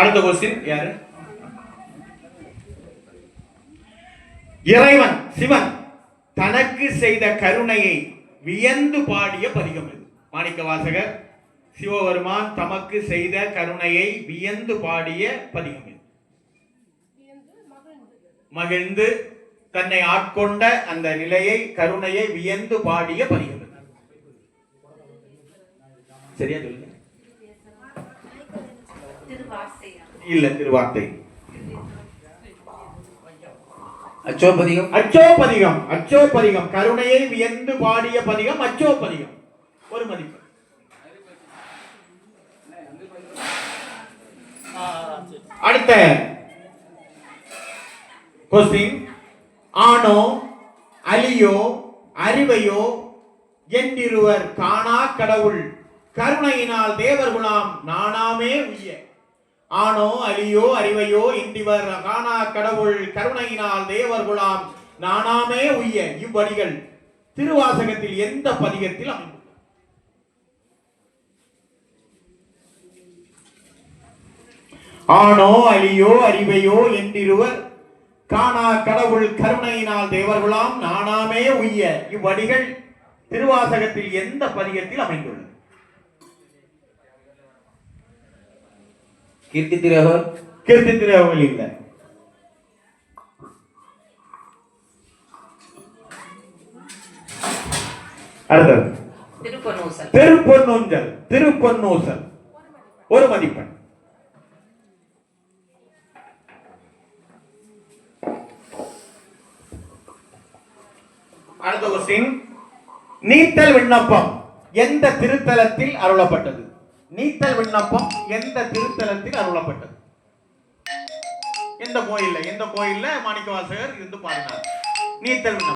அடுத்த क्वेश्चन யாரு? இறைவன் சிவன் தனக்கு செய்த கருணையை வியந்து பாடிய பதிகம் இது. மாணிக்கவாசகர் சிவபெருமான் தமக்கு செய்த கருணையை வியந்து பாடிய பதிகம் இது. மகிழ்ந்து தன்னை ஆட்கொண்ட அந்த நிலையை கருணையை வியந்து பாடிய பதிகம் இது. சரியா சொல்லுங்க. இல்ல, திருவார்த்தை. அச்சோபதிகம். அச்சோபதிகம். அச்சோபதிகம் கருணையை வியந்து பாடிய பதிகம் அச்சோபதிகம். ஒரு மதிப்பு. அடுத்த கொஸ்டின். ஆனோ அலியோ அறிவையோ என்றிருவர் காணா கடவுள் கருணையினால் தேவர்குலாம் நானாமே உய்ய. ஆனோ அலியோ அறிவையோ இன்றிவர் காணா கடவுள் கருணையினால் தேவர்குலாம் நானாமே உய்ய. இவ்வடிகள் திருவாசகத்தில் எந்த பதிகத்தில் அமைந்துள்ளது? ஆனோ அலியோ அறிவையோ என்றிருவர் காணா கடவுள் கருணையினால் தேவர்குலாம் நானாமே உய்ய. இவ்வடிகள் திருவாசகத்தில் எந்த பதிகத்தில் அமைந்துள்ளது? கீர்த்தி திரேவல். கீர்த்தி திரேவல் இல்ல. அடுத்தது திருப்பொன்னூசல். திருப்பொன்னூஞ்சல். திருப்பொன்னூசல் ஒரு மதிப்பெண். அடுத்த கொஸ்டின். நீத்தல் விண்ணப்பம் எந்த திருத்தலத்தில் அருளப்பட்டது? நீத்தல் விண்ணப்பம் எந்த திருத்தலத்தில் அருளப்பட்டது? எந்த கோயில்ல மாணிக்கவாசகர் இருந்து பாடினார் நீத்தல் விண்ணப்பம்?